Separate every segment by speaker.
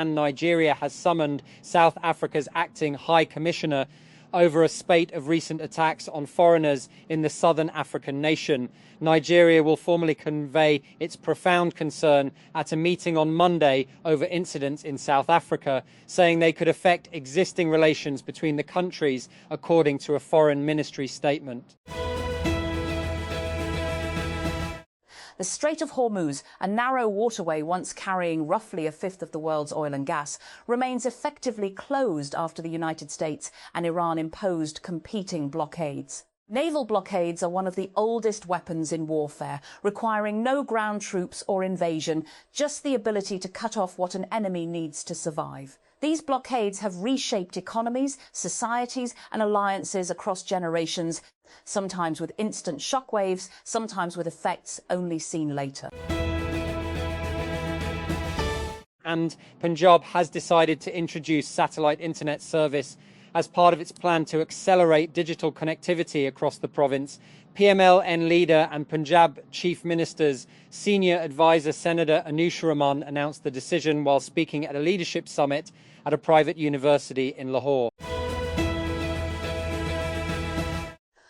Speaker 1: and Nigeria has summoned South Africa's acting High Commissioner over a spate of recent attacks on foreigners in the southern African nation. Nigeria will formally convey its profound concern at a meeting on Monday over incidents in South Africa, saying they could affect existing relations between the countries, according to a foreign ministry statement.
Speaker 2: The Strait of Hormuz, a narrow waterway once carrying roughly a fifth of the world's oil and gas, remains effectively closed after the United States and Iran imposed competing blockades. Naval blockades are one of the oldest weapons in warfare, requiring no ground troops or invasion, just the ability to cut off what an enemy needs to survive. These blockades have reshaped economies, societies and alliances across generations, sometimes with instant shockwaves, sometimes with effects only seen later.
Speaker 1: And Punjab has decided to introduce satellite internet service as part of its plan to accelerate digital connectivity across the province. PMLN leader and Punjab Chief Minister's senior advisor Senator Anush Raman announced the decision while speaking at a leadership summit at a private university in Lahore.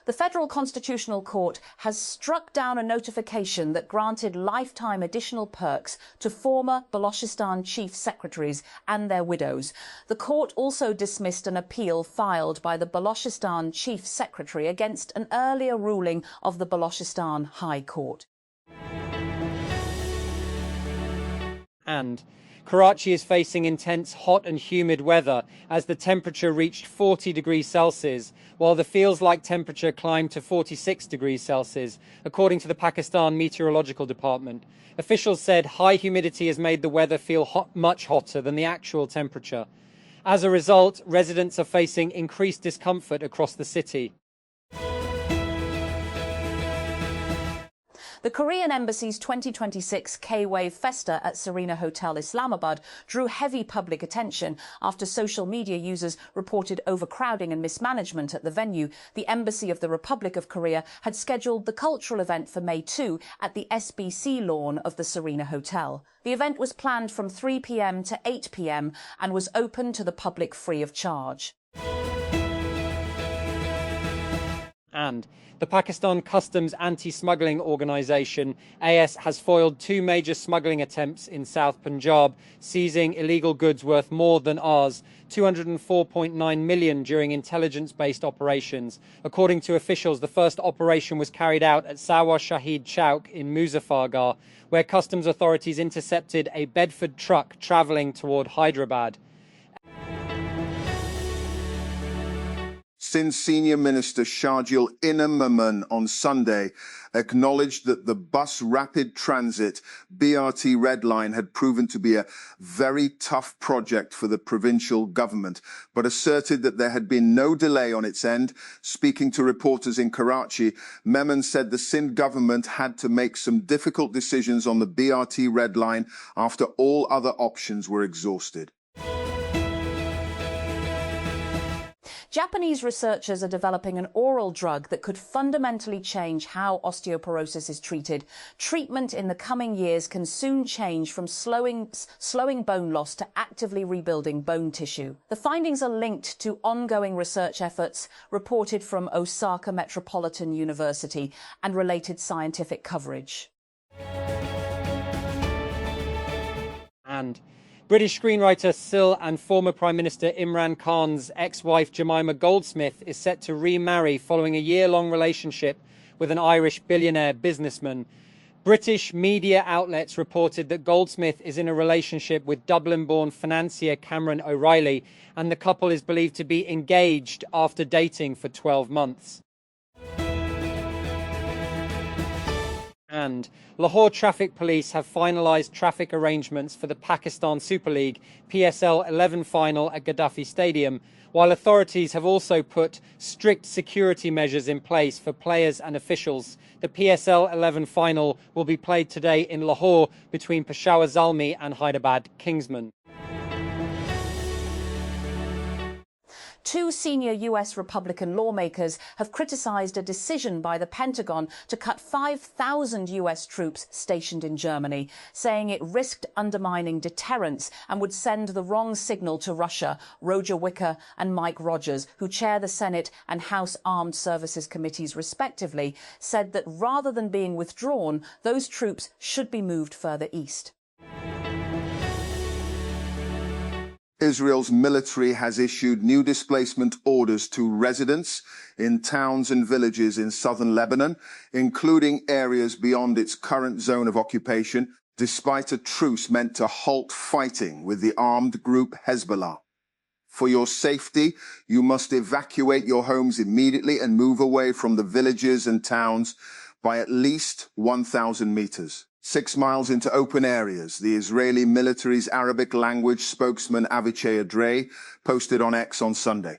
Speaker 2: The Federal Constitutional Court has struck down a notification that granted lifetime additional perks to former Balochistan chief secretaries and their widows. The court also dismissed an appeal filed by the Balochistan chief secretary against an earlier ruling of the Balochistan High Court.
Speaker 1: And Karachi is facing intense hot and humid weather as the temperature reached 40 degrees Celsius, while the feels-like temperature climbed to 46 degrees Celsius, according to the Pakistan Meteorological Department. Officials said high humidity has made the weather feel much hotter than the actual temperature. As a result, residents are facing increased discomfort across the city.
Speaker 2: The Korean Embassy's 2026 K-Wave Festa at Serena Hotel Islamabad drew heavy public attention after social media users reported overcrowding and mismanagement at the venue. The Embassy of the Republic of Korea had scheduled the cultural event for May 2 at the SBC lawn of the Serena Hotel. The event was planned from 3 p.m. to 8 p.m. and was open to the public free of charge.
Speaker 1: And the Pakistan Customs Anti-Smuggling Organisation, AS, has foiled two major smuggling attempts in South Punjab, seizing illegal goods worth more than Rs. 204.9 million during intelligence-based operations. According to officials, the first operation was carried out at Sawa Shahid Chowk in Muzaffargarh, where customs authorities intercepted a Bedford truck travelling toward Hyderabad.
Speaker 3: Since Senior Minister Shahjil Inamman on Sunday acknowledged that the bus rapid transit BRT Red Line had proven to be a very tough project for the provincial government, but asserted that there had been no delay on its end. Speaking to reporters in Karachi, Memon said the Sindh government had to make some difficult decisions on the BRT Red Line after all other options were exhausted.
Speaker 2: Japanese researchers are developing an oral drug that could fundamentally change how osteoporosis is treated. Treatment in the coming years can soon change from slowing bone loss to actively rebuilding bone tissue. The findings are linked to ongoing research efforts reported from Osaka Metropolitan University and related scientific coverage.
Speaker 1: And British screenwriter Sil and former Prime Minister Imran Khan's ex-wife Jemima Goldsmith is set to remarry following a year-long relationship with an Irish billionaire businessman. British media outlets reported that Goldsmith is in a relationship with Dublin-born financier Cameron O'Reilly, and the couple is believed to be engaged after dating for 12 months. And Lahore Traffic Police have finalised traffic arrangements for the Pakistan Super League PSL 11 final at Gaddafi Stadium, while authorities have also put strict security measures in place for players and officials. The PSL 11 final will be played today in Lahore between Peshawar Zalmi and Hyderabad Kingsmen.
Speaker 2: Two senior US Republican lawmakers have criticized a decision by the Pentagon to cut 5,000 US troops stationed in Germany, saying it risked undermining deterrence and would send the wrong signal to Russia. Roger Wicker and Mike Rogers, who chair the Senate and House Armed Services Committees respectively, said that rather than being withdrawn, those troops should be moved further east.
Speaker 3: Israel's military has issued new displacement orders to residents in towns and villages in southern Lebanon, including areas beyond its current zone of occupation, despite a truce meant to halt fighting with the armed group Hezbollah. For your safety, you must evacuate your homes immediately and move away from the villages and towns by at least 1,000 meters. 6 miles into open areas, the Israeli military's Arabic language spokesman Avichai Adrei posted on X on Sunday.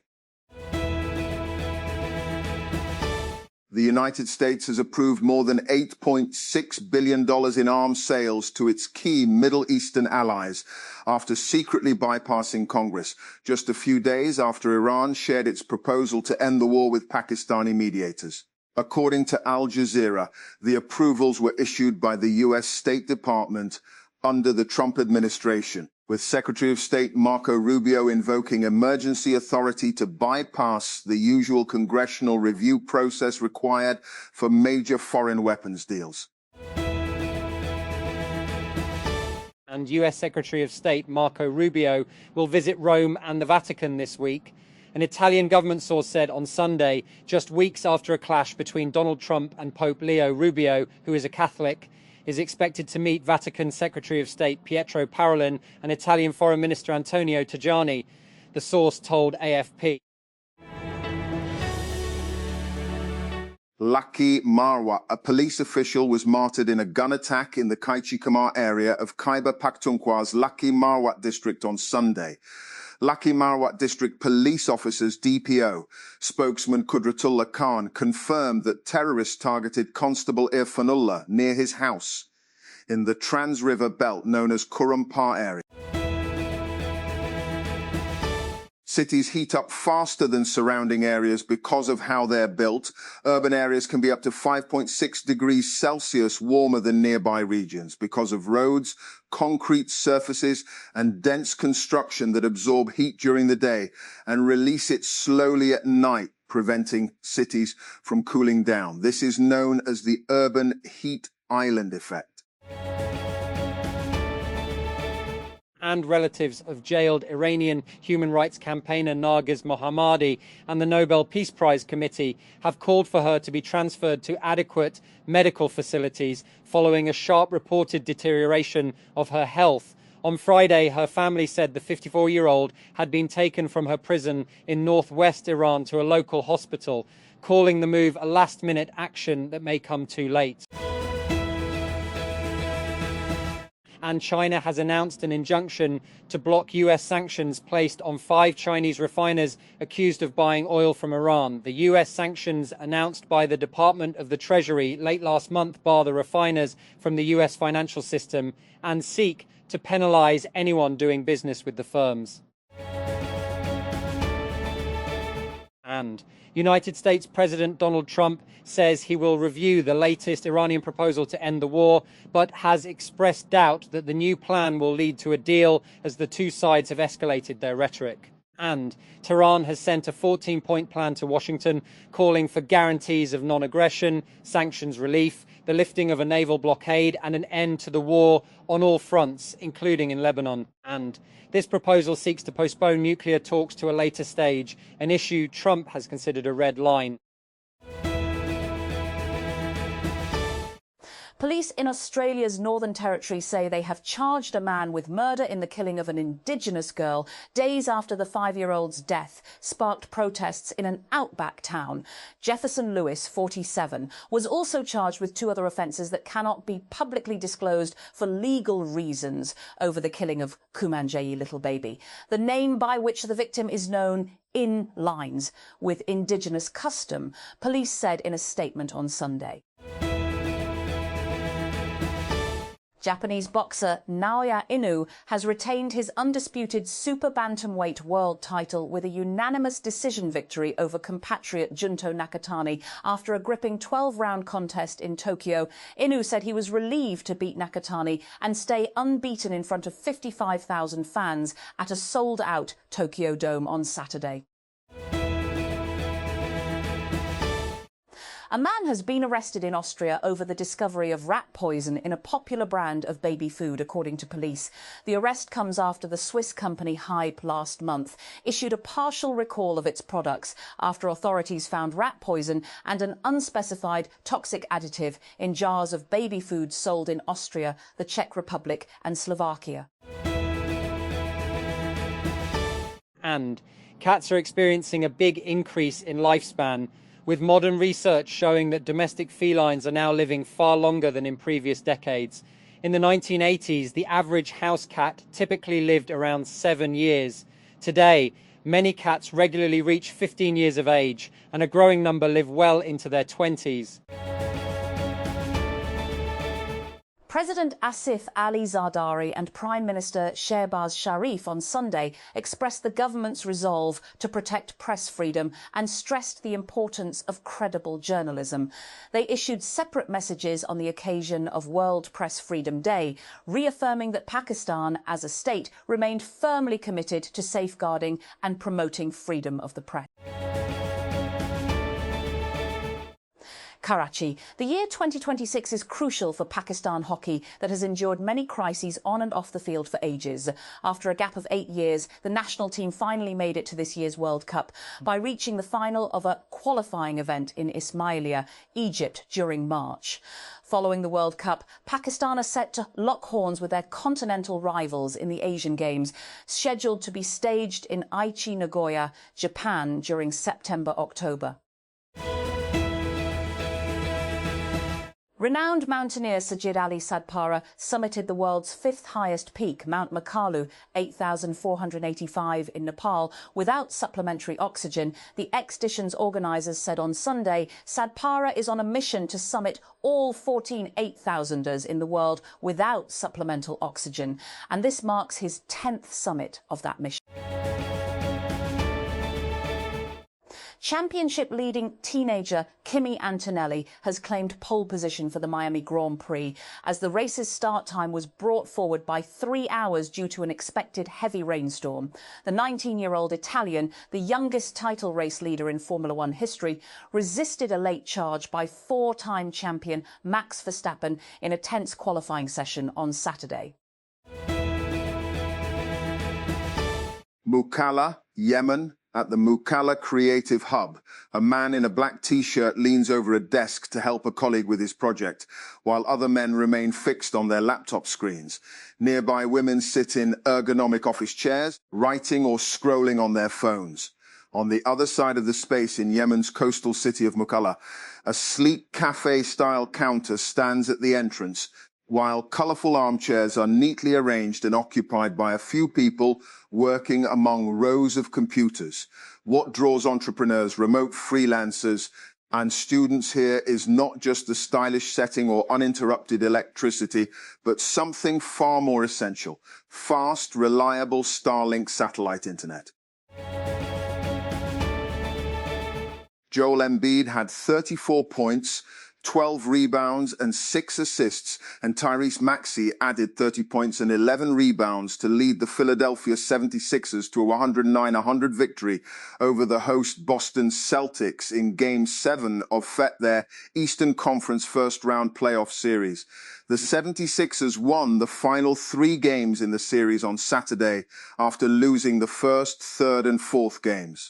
Speaker 3: The United States has approved more than $8.6 billion in arms sales to its key Middle Eastern allies after secretly bypassing Congress, just a few days after Iran shared its proposal to end the war with Pakistani mediators. According to Al Jazeera, the approvals were issued by the U.S. State Department under the Trump administration, with Secretary of State Marco Rubio invoking emergency authority to bypass the usual congressional review process required for major foreign weapons deals.
Speaker 1: And US Secretary of State Marco Rubio will visit Rome and the Vatican this week. An Italian government source said on Sunday, just weeks after a clash between Donald Trump and Pope Leo, Rubio, who is a Catholic, is expected to meet Vatican Secretary of State Pietro Parolin and Italian Foreign Minister Antonio Tajani, the source told AFP.
Speaker 3: Lucky Marwa, a police official, was martyred in a gun attack in the Kaichi Kamar area of Khyber Pakhtunkhwa's Lucky Marwat district on Sunday. Lucky Marwat District Police Officers DPO spokesman Qudratullah Khan confirmed that terrorists targeted Constable Irfanullah near his house in the Trans River belt known as Kurrampar area. Cities heat up faster than surrounding areas because of how they're built. Urban areas can be up to 5.6 degrees Celsius warmer than nearby regions because of roads, concrete surfaces, and dense construction that absorb heat during the day and release it slowly at night, preventing cities from cooling down. This is known as the urban heat island effect.
Speaker 1: And relatives of jailed Iranian human rights campaigner Nargiz Mohammadi and the Nobel Peace Prize Committee have called for her to be transferred to adequate medical facilities following a sharp reported deterioration of her health. On Friday, her family said the 54-year-old had been taken from her prison in northwest Iran to a local hospital, calling the move a last-minute action that may come too late. And China has announced an injunction to block US sanctions placed on 5 Chinese refiners accused of buying oil from Iran. The US sanctions announced by the Department of the Treasury late last month bar the refiners from the US financial system and seek to penalize anyone doing business with the firms. And United States President Donald Trump says he will review the latest Iranian proposal to end the war, but has expressed doubt that the new plan will lead to a deal as the two sides have escalated their rhetoric. And Tehran has sent a 14-point plan to Washington calling for guarantees of non-aggression, sanctions relief, the lifting of a naval blockade and an end to the war on all fronts, including in Lebanon. And this proposal seeks to postpone nuclear talks to a later stage, an issue Trump has considered a red line.
Speaker 2: Police in Australia's Northern Territory say they have charged a man with murder in the killing of an Indigenous girl days after the 5-year-old's death sparked protests in an outback town. Jefferson Lewis, 47, was also charged with 2 other offences that cannot be publicly disclosed for legal reasons over the killing of Kumanjayi little baby. The name by which the victim is known in lines with Indigenous custom, police said in a statement on Sunday. Japanese boxer Naoya Inoue has retained his undisputed super bantamweight world title with a unanimous decision victory over compatriot Junto Nakatani after a gripping 12-round contest in Tokyo. Inoue said he was relieved to beat Nakatani and stay unbeaten in front of 55,000 fans at a sold-out Tokyo Dome on Saturday. A man has been arrested in Austria over the discovery of rat poison in a popular brand of baby food, according to police. The arrest comes after the Swiss company Hype last month issued a partial recall of its products after authorities found rat poison and an unspecified toxic additive in jars of baby food sold in Austria, the Czech Republic and Slovakia.
Speaker 1: And cats are experiencing a big increase in lifespan, with modern research showing that domestic felines are now living far longer than in previous decades. In the 1980s, the average house cat typically lived around 7 years. Today, many cats regularly reach 15 years of age, and a growing number live well into their 20s.
Speaker 2: President Asif Ali Zardari and Prime Minister Shehbaz Sharif on Sunday expressed the government's resolve to protect press freedom and stressed the importance of credible journalism. They issued separate messages on the occasion of World Press Freedom Day, reaffirming that Pakistan as a state remained firmly committed to safeguarding and promoting freedom of the press. Karachi. The year 2026 is crucial for Pakistan hockey that has endured many crises on and off the field for ages. After a gap of 8 years, the national team finally made it to this year's World Cup by reaching the final of a qualifying event in Ismailia, Egypt, during March. Following the World Cup, Pakistan are set to lock horns with their continental rivals in the Asian Games, scheduled to be staged in Aichi, Nagoya, Japan during September-October. Renowned mountaineer Sajid Ali Sadpara summited the world's 5th highest peak, Mount Makalu, 8,485 in Nepal, without supplementary oxygen. The expedition's organisers said on Sunday Sadpara is on a mission to summit all 14 8,000ers in the world without supplemental oxygen, and this marks his 10th summit of that mission. Championship-leading teenager Kimi Antonelli has claimed pole position for the Miami Grand Prix as the race's start time was brought forward by 3 hours due to an expected heavy rainstorm. The 19-year-old Italian, the youngest title race leader in Formula One history, resisted a late charge by 4-time champion Max Verstappen in a tense qualifying session on Saturday.
Speaker 3: Mukalla, Yemen. At the Mukalla Creative Hub, a man in a black t-shirt leans over a desk to help a colleague with his project, while other men remain fixed on their laptop screens. Nearby, women sit in ergonomic office chairs, writing or scrolling on their phones. On the other side of the space in Yemen's coastal city of Mukalla, a sleek cafe-style counter stands at the entrance, while colourful armchairs are neatly arranged and occupied by a few people working among rows of computers. What draws entrepreneurs, remote freelancers, and students here is not just the stylish setting or uninterrupted electricity, but something far more essential: fast, reliable Starlink satellite internet. Joel Embiid had 34 points, 12 rebounds and 6 assists, and Tyrese Maxey added 30 points and 11 rebounds to lead the Philadelphia 76ers to a 109-100 victory over the host Boston Celtics in Game 7 of their Eastern Conference first-round playoff series. The 76ers won the final 3 games in the series on Saturday after losing the first, third and fourth games.